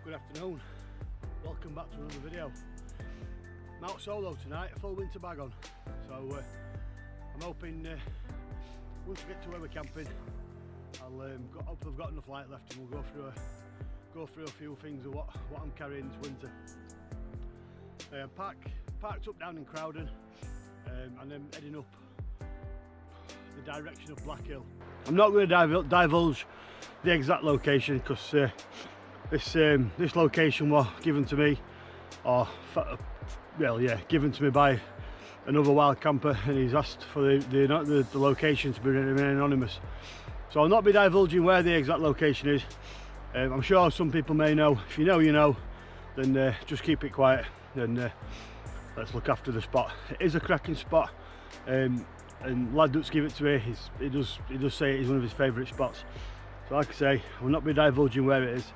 Good afternoon, welcome back to another video. I'm out solo tonight, a full winter bag on, so I'm hoping once we get to where we're camping, hopefully I've got enough light left and we'll go through a few things of what I'm carrying this winter. Parked up down in Crowden and then heading up the direction of Black Hill. I'm not going to divulge the exact location because this location was given to me, given to me by another wild camper, and he's asked for the location to remain anonymous. So I'll not be divulging where the exact location is. I'm sure some people may know. If you know, you know. Then just keep it quiet and let's look after the spot. It is a cracking spot, and lad that's give it to me, he does say it is one of his favourite spots. So like I say, I will not be divulging where it is.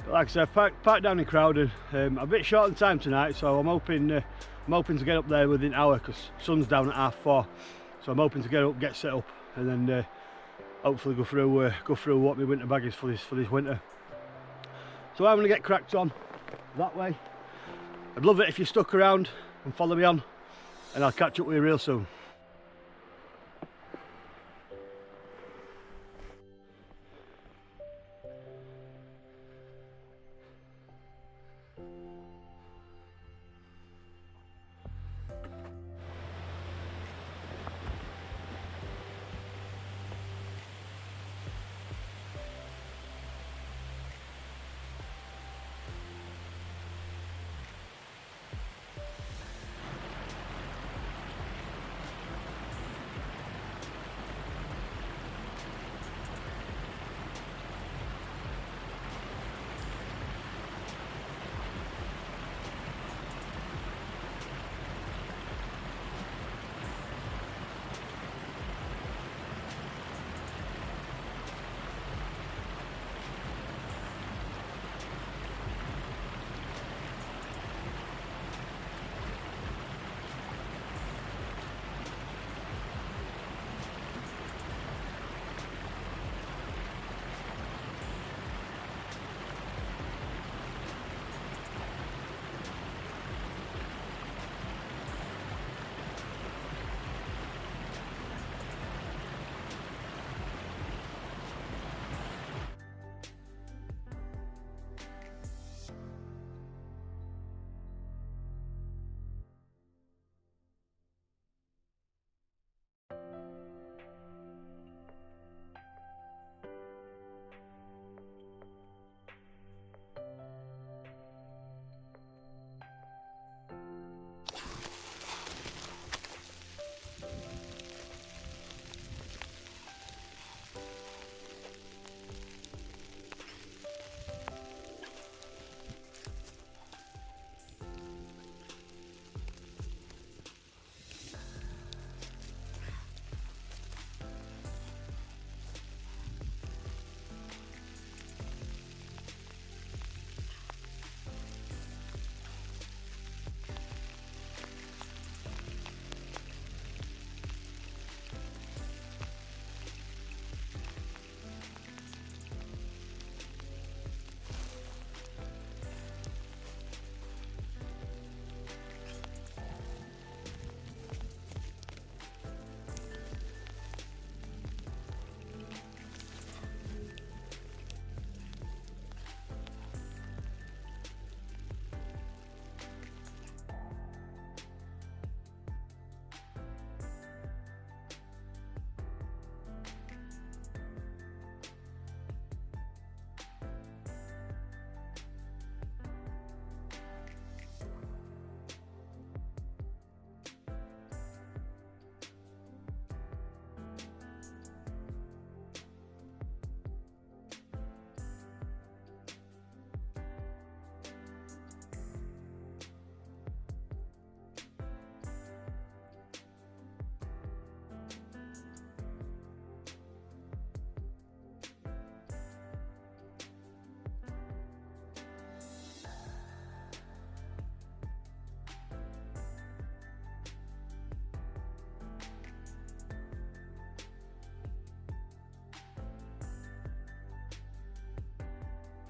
But like I said, parked down in Crowden. A bit short on time tonight, so I'm hoping to get up there within an hour because sun's down at 4:30. So I'm hoping to get up, get set up, and then hopefully go through what my winter bag is for this winter. So I'm going to get cracked on that way. I'd love it if you stuck around and follow me on, and I'll catch up with you real soon.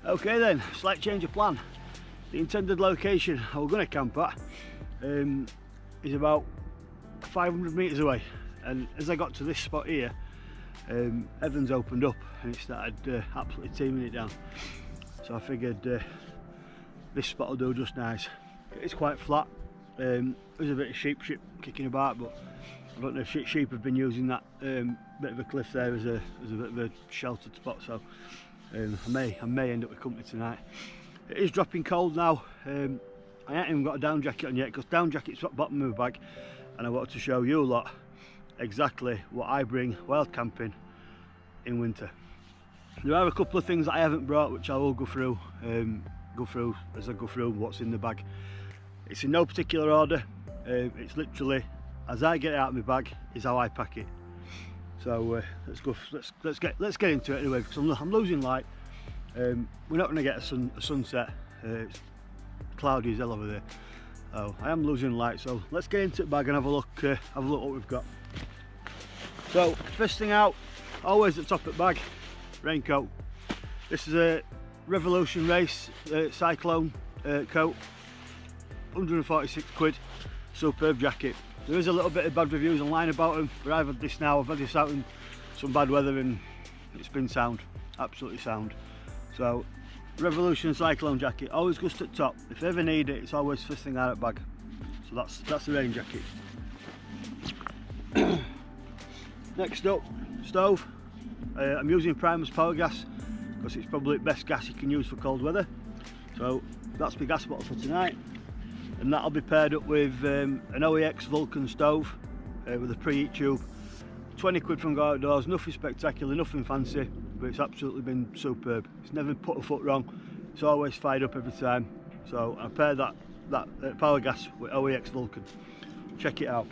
Okay then, slight change of plan. The intended location I was going to camp at is about 500 metres away, and as I got to this spot here, heavens opened up and it started absolutely teeming it down. So I figured this spot will do just nice. It's quite flat. There's a bit of sheep kicking about, but I don't know if sheep have been using that bit of a cliff there as a bit of a sheltered spot. So I may end up with company tonight. It is dropping cold now. I haven't even got a down jacket on yet, because down jacket's at the bottom of my bag, and I wanted to show you lot exactly what I bring wild camping in winter. There are a couple of things that I haven't brought, which I will go through as I go through what's in the bag. It's in no particular order. It's literally as I get it out of my bag is how I pack it. So let's get into it anyway, because I'm losing light. We're not going to get a sunset. It's cloudy as hell over there. Oh, I am losing light, so let's get into the bag and have a look what we've got. So first thing out, always at the top of the bag, raincoat. This is a Revolution Race cyclone coat, 146 quid, superb jacket. There is a little bit of bad reviews online about them, but I've had this now. I've had this out in some bad weather and it's been sound, absolutely sound. So Revolution cyclone jacket, always goes to the top. If you ever need it, it's always first thing out of the bag. So that's the rain jacket. Next up, stove. I'm using Primus Power Gas because it's probably the best gas you can use for cold weather. So that's my gas bottle for tonight, and that'll be paired up with an OEX Vulcan stove with a preheat tube. 20 quid from Go Outdoors, nothing spectacular, nothing fancy, but it's absolutely been superb. It's never put a foot wrong, it's always fired up every time. So I pair that power gas with OEX Vulcan. Check it out.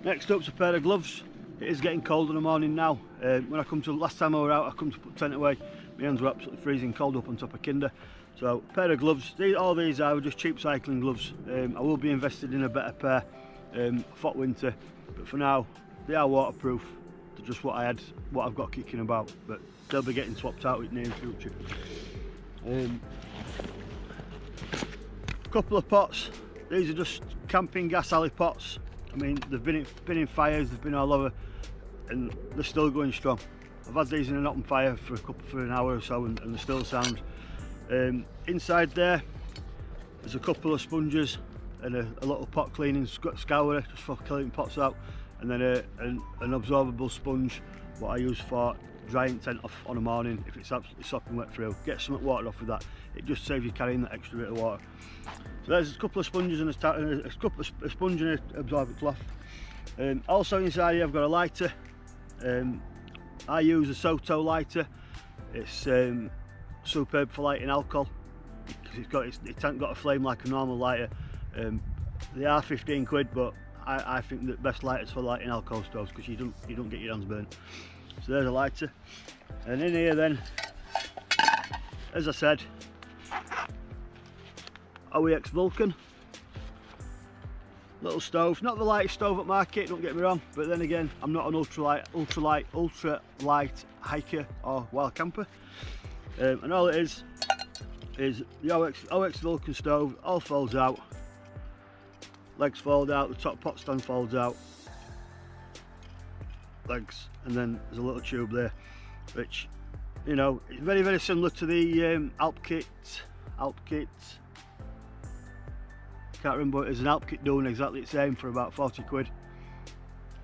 Next up's a pair of gloves. It is getting cold in the morning now. Last time I were out, I come to put the tent away, my hands were absolutely freezing cold up on top of Kinder. So a pair of gloves. All these are just cheap cycling gloves. I will be invested in a better pair for winter, but for now they are waterproof. They're just what I've got kicking about, but they'll be getting swapped out with near future. Couple of pots. These are just camping gas alley pots. I mean, they've been in fires, they've been all over, and they're still going strong. I've had these in an open fire for an hour or so, and they're still sound. Inside there's a couple of sponges and a little pot cleaning scourer just for cleaning pots out, and then an absorbable sponge what I use for drying tent off on a morning if it's absolutely sopping wet through. Get some water off with that. It just saves you carrying that extra bit of water. So there's a couple of sponges and a sponge and an absorbent cloth. Also inside here I've got a lighter. I use a Soto lighter. It's superb for lighting alcohol because it hasn't got a flame like a normal lighter. They are 15 quid, but I think the best lighters for lighting alcohol stoves, because you don't get your hands burnt. So there's a lighter, and in here then, as I said, OEX Vulcan little stove. Not the lightest stove at market, don't get me wrong, but then again, I'm not an ultra light hiker or wild camper. And all it is the OEX Vulcan stove. All folds out, legs fold out, the top pot stand folds out, legs, and then there's a little tube there, which, you know, it's very, very similar to the Alp kit. Can't remember what it is, an Alp kit doing exactly the same for about 40 quid.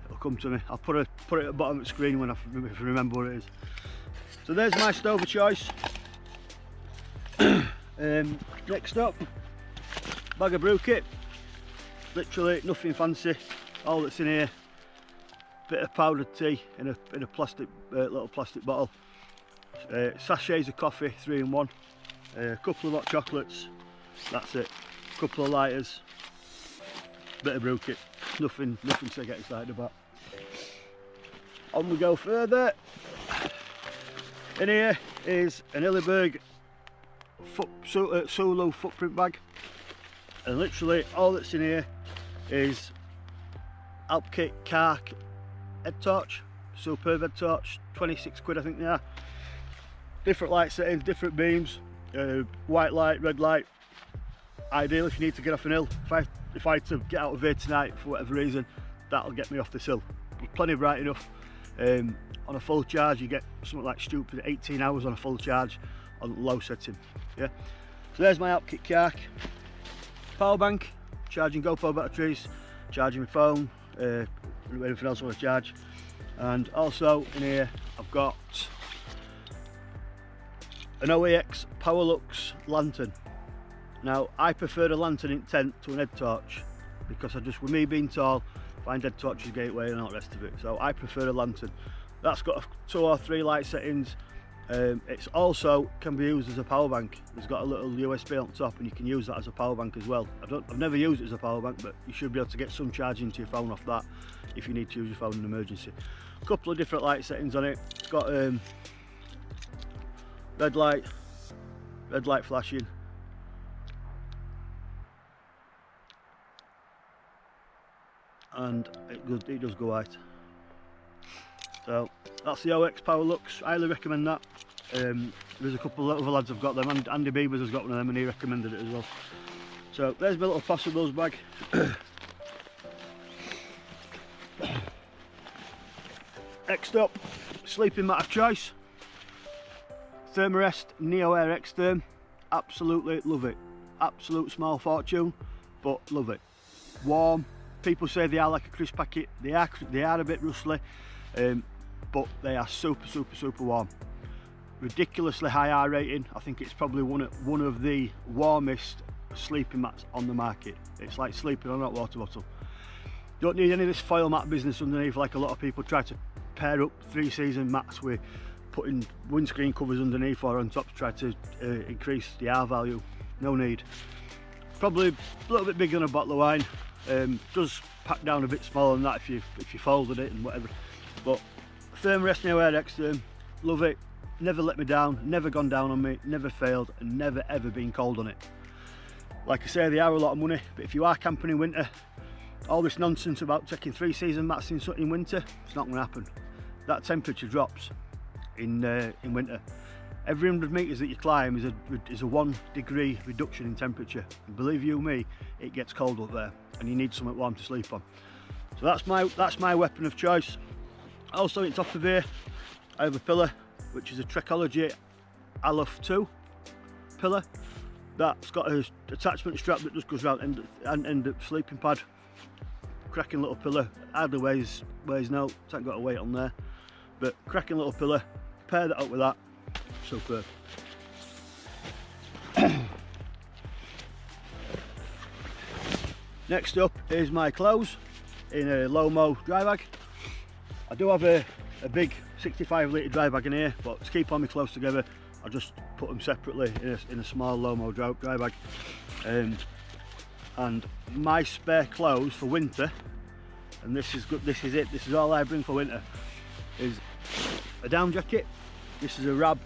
It'll come to me. I'll put it at the bottom of the screen if I remember what it is. So there's my stove of choice. Next up, bag of brew kit. Literally nothing fancy. All that's in here, bit of powdered tea in a plastic little plastic bottle. Sachets of coffee, 3 in 1. A couple of hot chocolates. That's it. Couple of lighters. Bit of brew kit. Nothing to get excited about. On we go further. In here is an Hilleberg Soulo footprint bag, and literally all that's in here is Alp kit Kark head torch, superb head torch, 26 quid I think they are. Different light settings, different beams, white light, red light. Ideal if you need to get off an hill. If I had to get out of here tonight for whatever reason, that'll get me off this hill. Plenty bright enough. On a full charge, you get something like stupid 18 hours on a full charge on low setting. Yeah. So there's my AlpKit car. Power bank, charging GoPro batteries, charging my phone, anything else I want to charge. And also in here I've got an OEX Powerlux lantern. Now I prefer a lantern in tent to an head torch because with me being tall, find head torches gateway and all the rest of it. So I prefer a lantern. That's got 2 or 3 light settings. It's also can be used as a power bank. It's got a little USB on top and you can use that as a power bank as well. I've never used it as a power bank, but you should be able to get some charge into your phone off that if you need to use your phone in an emergency. A couple of different light settings on it. It's got red light flashing, and it does go white. So that's the OX Powerlux. I highly recommend that. There's a couple of other lads have got them, and Andy Beavers has got one of them and he recommended it as well. So there's my little Possibles bag. Next up, sleeping mat of choice. Thermarest Neo Air X-Therm. Absolutely love it. Absolute small fortune, but love it. Warm. People say they are like a crisp packet. They are a bit rustly, but they are super warm. Ridiculously high R rating. I think it's probably one of the warmest sleeping mats on the market. It's like sleeping on a hot water bottle. Don't need any of this foil mat business underneath like a lot of people try to pair up 3-season mats with putting windscreen covers underneath or on top to try to increase the R value. No need. Probably a little bit bigger than a bottle of wine. Does pack down a bit smaller than that if you folded it and whatever. But Thermarest Neo Air X-Therm, love it. Never let me down, never gone down on me, never failed, and never ever been cold on it. Like I say, they are a lot of money, but if you are camping in winter, all this nonsense about taking 3-season mats in winter, it's not going to happen. That temperature drops in winter. Every 100 metres that you climb is a 1 degree reduction in temperature. And believe you me, it gets cold up there, and you need something warm to sleep on. So that's my weapon of choice. Also, on top of here, I have a pillar, which is a Trekology Aleph 2 pillar. That's got an attachment strap that just goes around end of sleeping pad. Cracking little pillar. Hardly weighs no. It's not got a weight on there, but cracking little pillar. Pair that up with that. Superb. Next up is my clothes in a low-mo dry bag. I do have a big 65 litre dry bag in here, but to keep all my clothes together, I just put them separately in a small low-mo dry bag. And my spare clothes for winter, and this is good. This is all I bring for winter. Is a down jacket. This is a Rab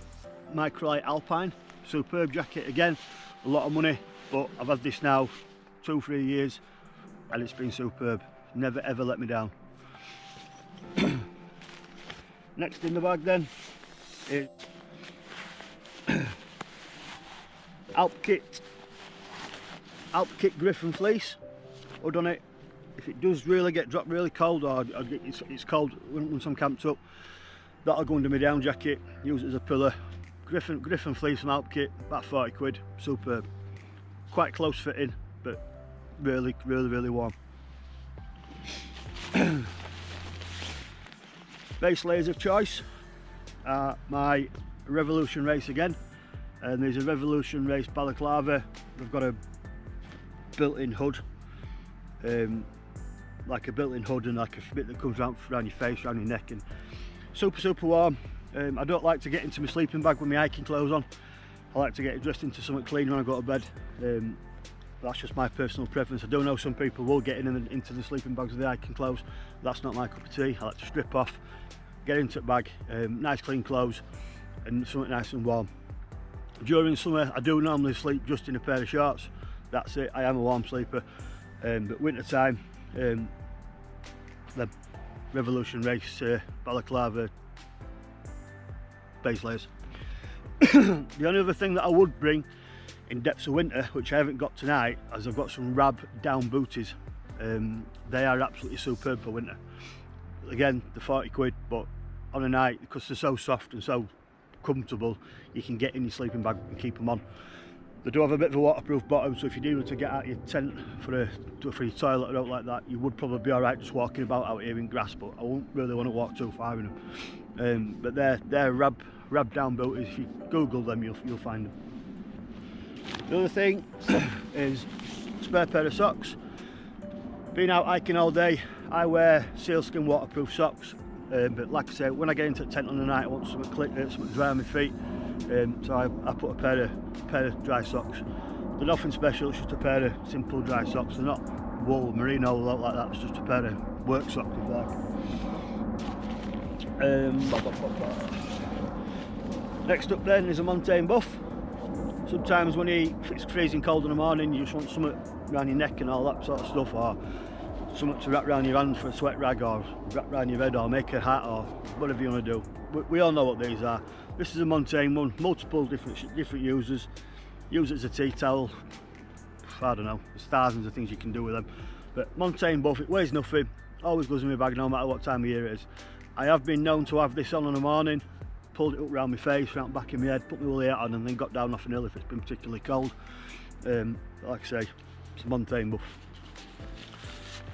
Microlight Alpine, superb jacket. Again, a lot of money, but I've had this now 2-3 years, and it's been superb. Never ever let me down. Next in the bag then is AlpKit Griffin fleece. Hood on it. If it does really drop really cold, or it's cold once I'm camped up, that'll go under my down jacket. Use it as a pillar. Griffin fleece from AlpKit, about 40 quid. Superb. Quite close fitting, but really warm. Base layers of choice are my Revolution Race again, and there's a Revolution Race balaclava. I've got a built-in hood, like a built-in hood, and like a bit that comes around your face, around your neck, and super warm. I don't like to get into my sleeping bag with my hiking clothes on. I like to get dressed into something clean when I go to bed. That's just my personal preference. I do know some people will get into the sleeping bags with the hiking clothes. That's not my cup of tea. I like to strip off, get into the bag, nice clean clothes, and something nice and warm. During summer, I do normally sleep just in a pair of shorts. That's it. I am a warm sleeper. But winter time, the Revolution Race balaclava base layers. The only other thing that I would bring in depths of winter, which I haven't got tonight, as I've got some Rab down booties. They are absolutely superb for winter. Again, they're 40 quid, but on a night, because they're so soft and so comfortable, you can get in your sleeping bag and keep them on. They do have a bit of a waterproof bottom, so if you do to get out your tent for your toilet or out like that, you would probably be alright just walking about out here in grass, but I won't really want to walk too far in them. But they're Rab down booties. If you Google them, you'll find them. The other thing is a spare pair of socks. Been out hiking all day, I wear sealskin waterproof socks, but like I say, when I get into the tent on the night, I want something dry on my feet, so I put a pair of dry socks. They're nothing special, it's just a pair of simple dry socks. They're not wool, merino, like that, it's just a pair of work socks if you like. Next up then is a mountain buff. Sometimes when it's freezing cold in the morning, you just want something around your neck and all that sort of stuff, or something to wrap around your hand for a sweat rag, or wrap around your head, or make a hat, or whatever you want to do. We all know what these are. This is a mountain one, multiple different users. Use it as a tea towel. I don't know, there's thousands of things you can do with them. But mountain buff, it weighs nothing, always goes in my bag no matter what time of year it is. I have been known to have this on in the morning, pulled it up around my face, around the back of my head, put my woolly hat on, and then got down off an hill if it's been particularly cold. Like I say, it's a mountain buff.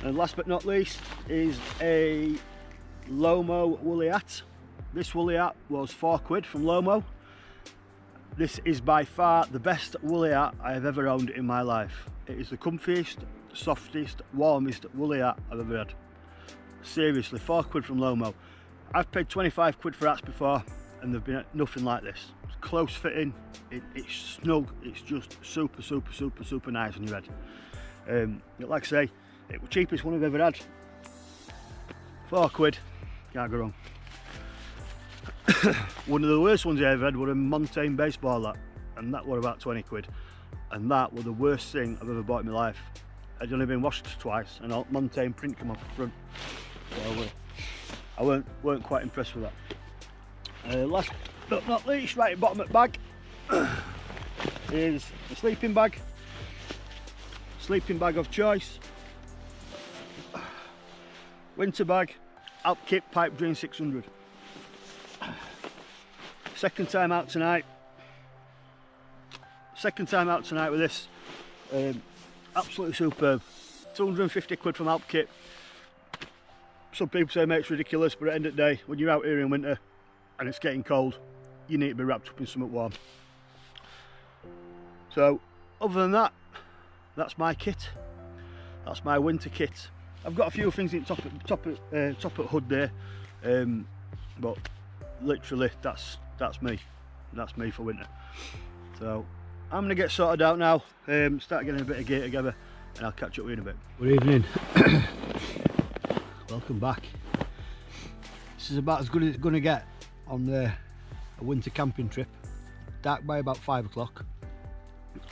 And last but not least is a Lomo woolly hat. This woolly hat was 4 quid from Lomo. This is by far the best woolly hat I have ever owned in my life. It is the comfiest, softest, warmest woolly hat I've ever had. Seriously, 4 quid from Lomo. I've paid 25 quid for hats before, and they've been nothing like this. It's close fitting, it's snug, it's just super nice on your head. Like I say, it was the cheapest one I've ever had. 4 quid, can't go wrong. One of the worst ones I ever had was a mountain baseball hat, and that were about 20 quid. And that was the worst thing I've ever bought in my life. I'd only been washed twice, and a mountain print come off the front. So I weren't quite impressed with that. Last but not least, right at the bottom of the bag is a sleeping bag. Sleeping bag of choice. Winter bag, Alpkit Pipe Dream 600. Second time out tonight with this. Absolutely superb. 250 quid from Alpkit. Some people say mate, it's ridiculous, but at the end of the day, when you're out here in winter and it's getting cold, you need to be wrapped up in something warm. So other than that, that's my kit. That's my winter kit. I've got a few things in top at hood there, but literally that's me. That's me for winter. So I'm gonna get sorted out now, start getting a bit of gear together, and I'll catch up with you in a bit. Good evening. Welcome back. This is about as good as it's gonna get on a winter camping trip. Dark by about 5 o'clock.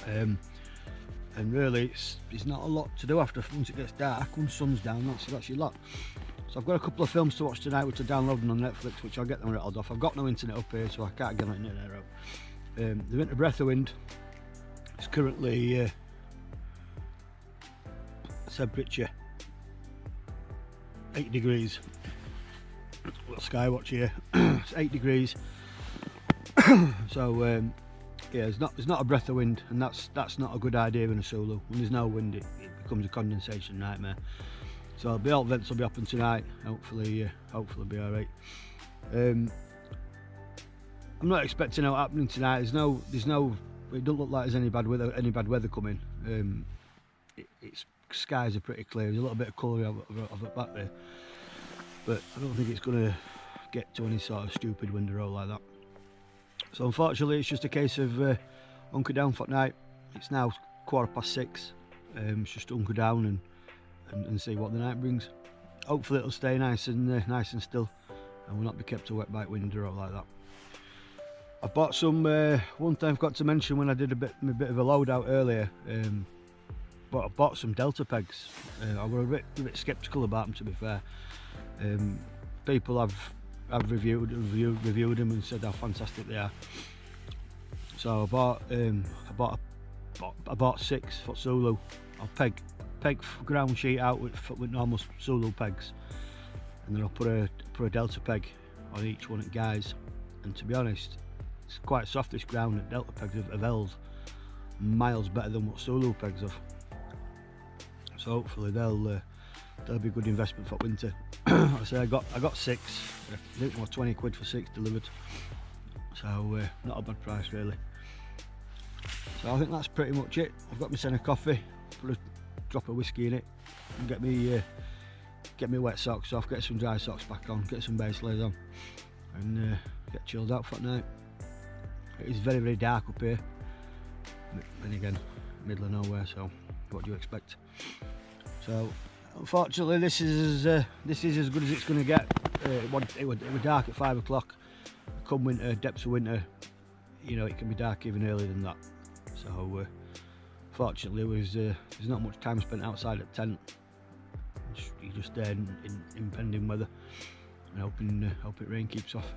And really it's not a lot to do after once it gets dark. Once sun's down, that's your lot. So I've got a couple of films to watch tonight which are downloading on Netflix, which I'll get them rattled off. I've got no internet up here, so I can't get my internet out. The winter breath of wind is currently temperature 8 degrees. Got Skywatch here. It's 8 degrees. So yeah, it's not a breath of wind, and that's not a good idea in a Soulo. When there's no wind, it becomes a condensation nightmare. So the alt vents will be open tonight. Hopefully be all right. I'm not expecting out happening tonight. There's no. It doesn't look like there's any bad weather coming. Skies are pretty clear. There's a little bit of colour of it back there, but I don't think it's going to get to any sort of stupid wind or roll like that. So unfortunately, it's just a case of hunker down for night. It's now 6:15. It's just hunker down and see what the night brings. Hopefully it'll stay nice and still, and will not be kept away by wind or like that. I bought some. One thing I forgot to mention when I did a bit of a loadout earlier. But I bought some Delta pegs. I was a bit sceptical about them, to be fair. People have reviewed them and said how fantastic they are. So I bought 6-foot Soulo. I'll peg ground sheet out with normal Soulo pegs, and then I'll put a delta peg on each one at guys. And to be honest, it's quite soft, this ground, and delta pegs have held miles better than what Soulo pegs have. So hopefully they'll be a good investment for winter. Like I say, I got 6. I think it was 20 quid for 6 delivered. So not a bad price really. So I think that's pretty much it. I've got my centre coffee, put a drop of whiskey in it, and get me wet socks off, get some dry socks back on, get some base layers on, and get chilled out for tonight. It is very, very dark up here, and again, middle of nowhere, so what do you expect? So unfortunately this is as good as it's going to get. It was dark at 5 o'clock. Come winter, depths of winter, you know, it can be dark even earlier than that. So fortunately there's not much time spent outside at the tent. You're just there in impending weather and hoping rain keeps off.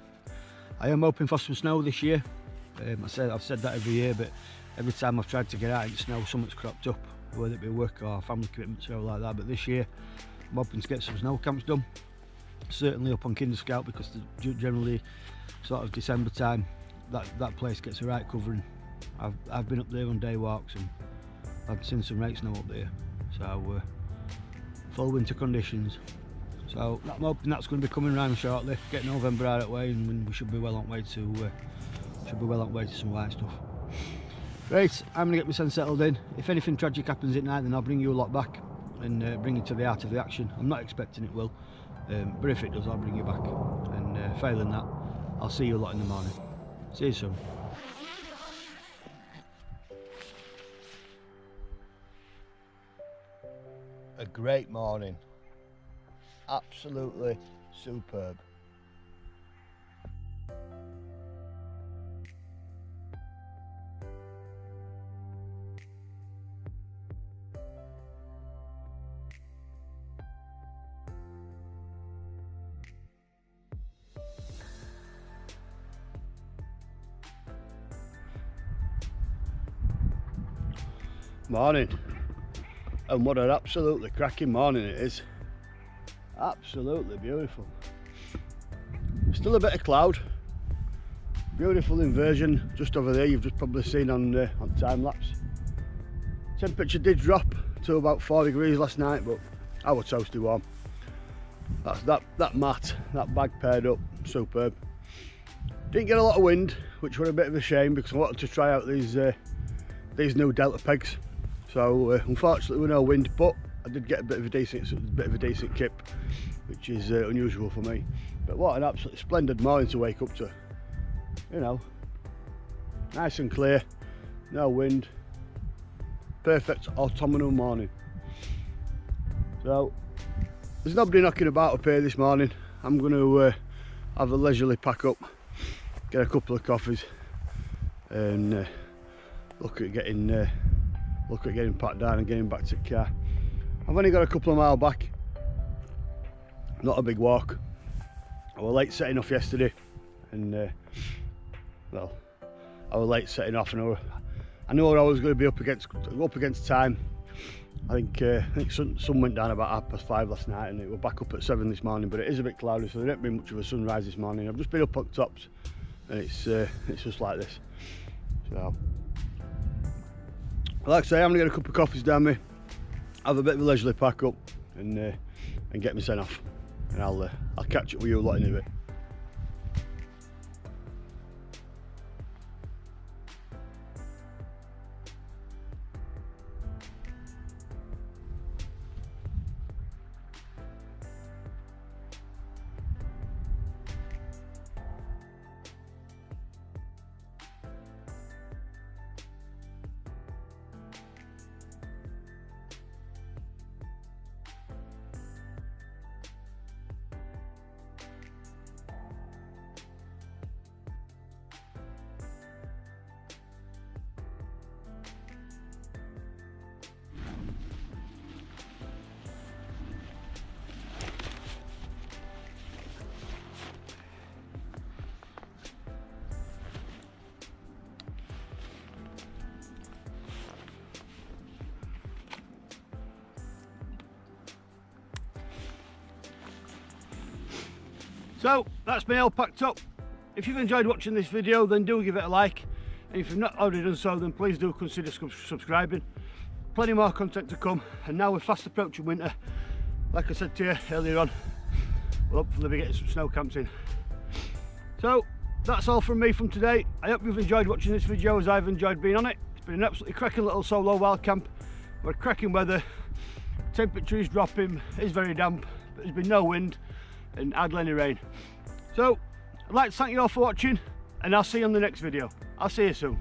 I am hoping for some snow this year. I've said that every year, but every time I've tried to get out in snow, something's cropped up, whether it be work or family commitments or like that. But this year I'm hoping to get some snow camps done, certainly up on Kinder Scout, because generally sort of December time that place gets a right covering. I've been up there on day walks and I've seen some right snow up there. So full winter conditions. So I'm hoping that's going to be coming around shortly. Get November out of the way, and we should be well on way to some white stuff. Right, I'm going to get myself settled in. If anything tragic happens at night, then I'll bring you a lot back and bring you to the art of the action. I'm not expecting it will, but if it does, I'll bring you back. And failing that, I'll see you a lot in the morning. See you soon. A great morning, absolutely superb. Morning, and what an absolutely cracking morning it is. Absolutely beautiful. Still a bit of cloud, beautiful inversion just over there. You've just probably seen on time lapse. Temperature did drop to about 4 degrees last night, but I was toasty warm. That's that mat, that bag paired up, superb. Didn't get a lot of wind, which was a bit of a shame because I wanted to try out these new delta pegs. So unfortunately with no wind, but I did get a bit of a decent kip, which is unusual for me. But what an absolutely splendid morning to wake up to. You know, nice and clear, no wind, perfect autumnal morning. So there's nobody knocking about up here this morning. I'm going to have a leisurely pack up, get a couple of coffees, and look at getting packed down and getting back to the car. I've only got a couple of miles back, not a big walk. I was late setting off yesterday, and well, I was late setting off, and I knew I was going to be up against time. I think sun went down about 5:30 last night, and it was back up at 7 this morning. But it is a bit cloudy, so there didn't be much of a sunrise this morning. I've just been up on tops, and it's just like this. So, like I say, I'm gonna get a couple of coffees down me, have a bit of a leisurely pack up, and get me sent off, and I'll catch up with you a lot in a bit. So that's me all packed up. If you've enjoyed watching this video, then do give it a like, and if you've not already done so, then please do consider subscribing. Plenty more content to come, and now we're fast approaching winter. Like I said to you earlier on, we'll hopefully be getting some snow camps in. So that's all from me from today. I hope you've enjoyed watching this video as I've enjoyed being on it. It's been an absolutely cracking little solo wild camp. We're cracking weather, temperature is dropping, it's very damp, but there's been no wind and hardly any rain. So I'd like to thank you all for watching, and I'll see you on the next video. I'll see you soon.